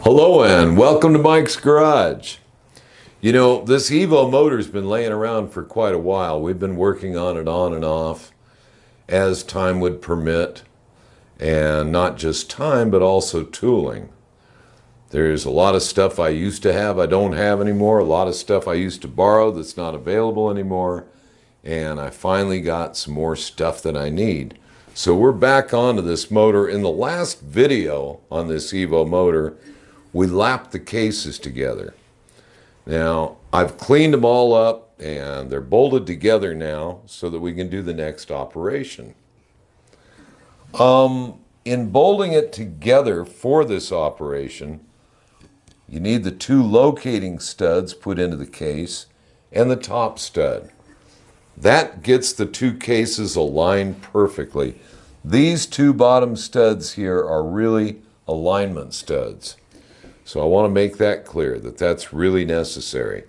Hello and welcome to Mike's Garage. You know, this Evo motor's been laying around for quite a while. We've been working on it on and off as time would permit, and not just time but also tooling. There's a lot of stuff I used to have I don't have anymore, a lot of stuff I used to borrow that's not available anymore, and I finally got some more stuff that I need. So we're back onto this motor. In the last video on this Evo motor, we lapped the cases together. Now, I've cleaned them all up and they're bolted together now so that we can do the next operation. In bolting it together for this operation, you need the two locating studs put into the case and the top stud. That gets the two cases aligned perfectly. These two bottom studs here are really alignment studs. So I want to make that clear, that that's really necessary.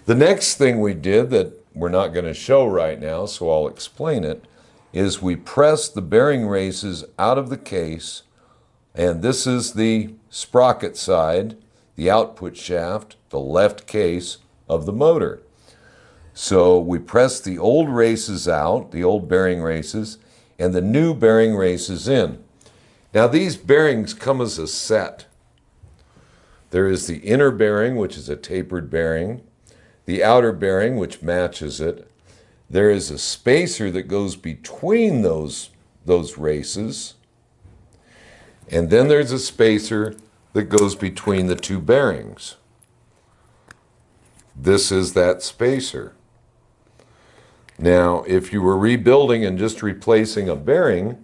The next thing we did that we're not going to show right now, so I'll explain it, is we pressed the bearing races out of the case, and this is the sprocket side, the output shaft, the left case of the motor. So we pressed the old races out, the old bearing races, and the new bearing races in. Now these bearings come as a set. There is the inner bearing, which is a tapered bearing, the outer bearing, which matches it. There is a spacer that goes between those races, and then there's a spacer that goes between the two bearings. This is that spacer. Now, if you were rebuilding and just replacing a bearing,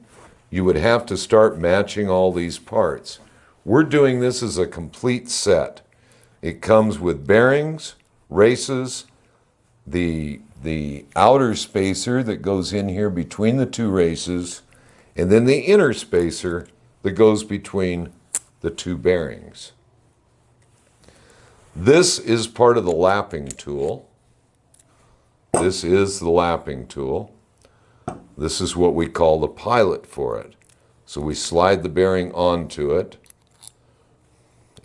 you would have to start matching all these parts. We're doing this as a complete set. It comes with bearings, races, the outer spacer that goes in here between the two races, and then the inner spacer that goes between the two bearings. This is part of the lapping tool. This is the lapping tool. This is what we call the pilot for it. So we slide the bearing onto it,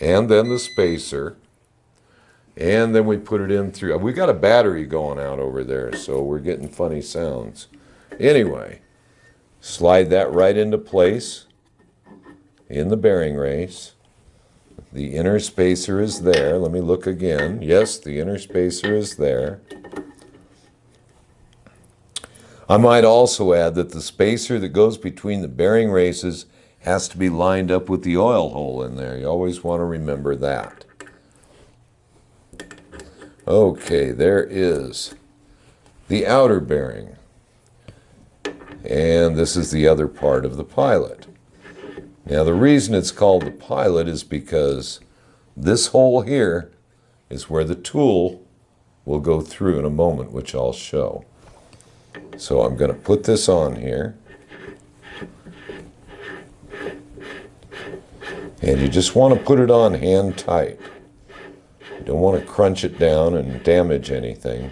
and then the spacer, and then we put it in through. We got a battery going out over there, so we're getting funny sounds. Anyway, slide that right into place in the bearing race. The inner spacer is there. Let me look again. Yes, the inner spacer is there. I might also add that the spacer that goes between the bearing races has to be lined up with the oil hole in there. You always want to remember that. Okay, there is the outer bearing. And this is the other part of the pilot. Now the reason it's called the pilot is because this hole here is where the tool will go through in a moment, which I'll show. So I'm going to put this on here. And you just want to put it on hand tight. You don't want to crunch it down and damage anything.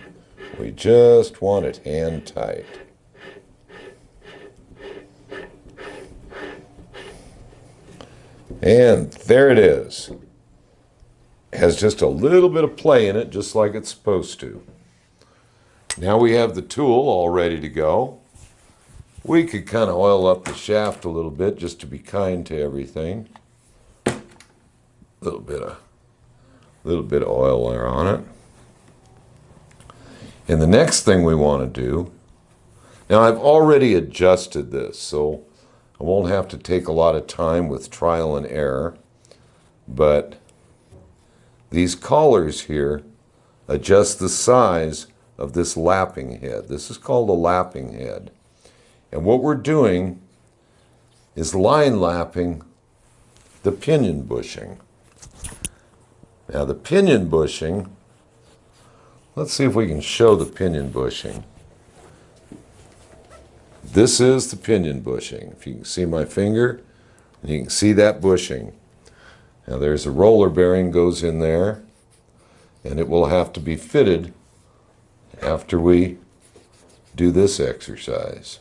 We just want it hand tight. And there it is. It has just a little bit of play in it, just like it's supposed to. Now we have the tool all ready to go. We could kind of oil up the shaft a little bit just to be kind to everything. A little bit of oil there on it. And the next thing we want to do, now I've already adjusted this, so I won't have to take a lot of time with trial and error, but these collars here adjust the size of this lapping head. This is called a lapping head. And what we're doing is line lapping the pinion bushing. Now the pinion bushing, let's see if we can show the pinion bushing. This is the pinion bushing. If you can see my finger, you can see that bushing. Now there's a roller bearing goes in there, and it will have to be fitted after we do this exercise.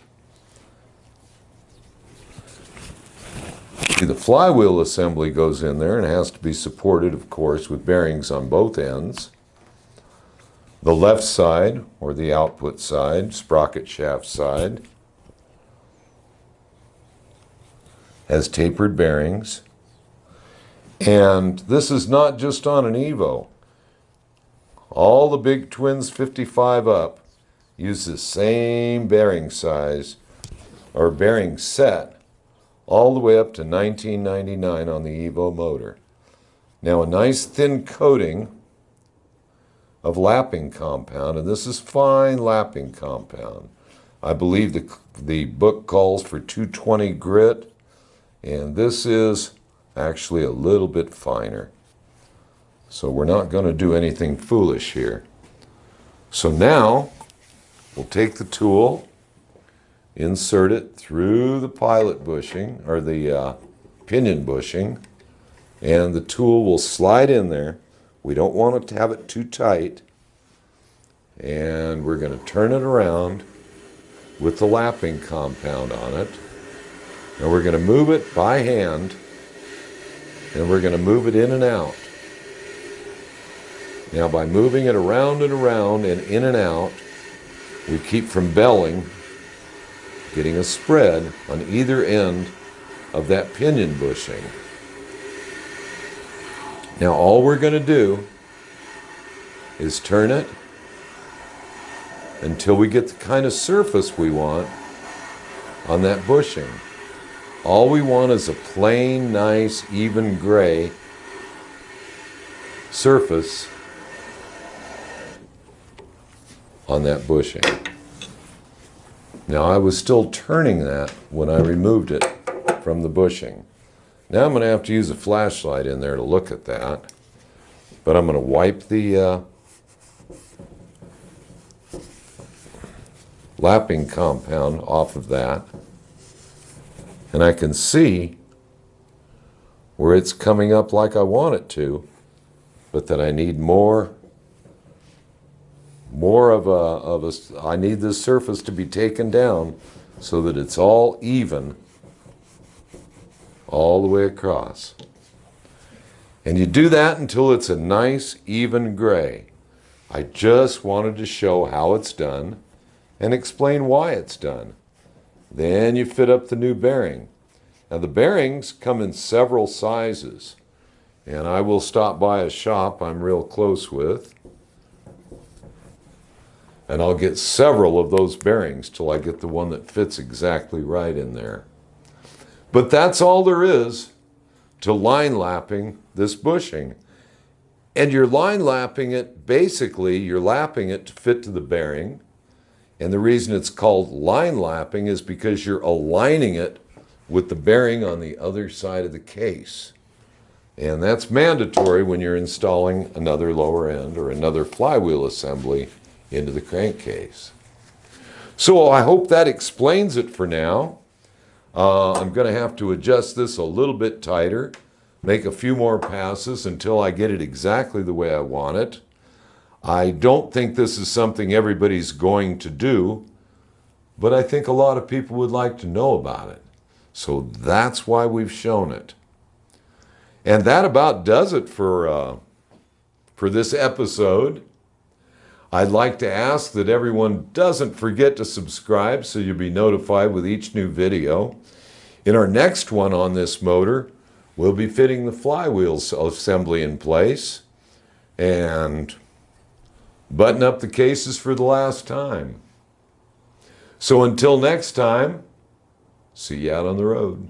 The flywheel assembly goes in there and it has to be supported, of course, with bearings on both ends. The left side, or the output side, sprocket shaft side, has tapered bearings. And this is not just on an Evo. All the big twins 55 up use the same bearing size or bearing set all the way up to 1999 on the Evo motor. Now a nice thin coating of lapping compound, and this is fine lapping compound. I believe the book calls for 220 grit, and this is actually a little bit finer. So we're not going to do anything foolish here. So now we'll take the tool, insert it through the pilot bushing, or the pinion bushing, and the tool will slide in there. We don't want it to have it too tight. And we're going to turn it around with the lapping compound on it. And we're going to move it by hand, and we're going to move it in and out. Now by moving it around and around and in and out, we keep from belling, getting a spread on either end of that pinion bushing. Now all we're going to do is turn it until we get the kind of surface we want on that bushing. All we want is a plain, nice, even gray surface on that bushing. Now I was still turning that when I removed it from the bushing. Now I'm going to have to use a flashlight in there to look at that. But I'm going to wipe the lapping compound off of that. And I can see where it's coming up like I want it to, but that I need more I need this surface to be taken down so that it's all even all the way across. And you do that until it's a nice even gray. I just wanted to show how it's done and explain why it's done. Then you fit up the new bearing. Now the bearings come in several sizes, and I will stop by a shop I'm real close with, and I'll get several of those bearings till I get the one that fits exactly right in there. But that's all there is to line lapping this bushing. And you're line lapping it, basically you're lapping it to fit to the bearing. And the reason it's called line lapping is because you're aligning it with the bearing on the other side of the case. And that's mandatory when you're installing another lower end or another flywheel assembly into the crankcase. So I hope that explains it for now. I'm going to have to adjust this a little bit tighter, make a few more passes until I get it exactly the way I want it. I don't think this is something everybody's going to do, but I think a lot of people would like to know about it. So that's why we've shown it. And that about does it for this episode. I'd like to ask that everyone doesn't forget to subscribe so you'll be notified with each new video. In our next one on this motor, we'll be fitting the flywheel assembly in place and button up the cases for the last time. So until next time, see you out on the road.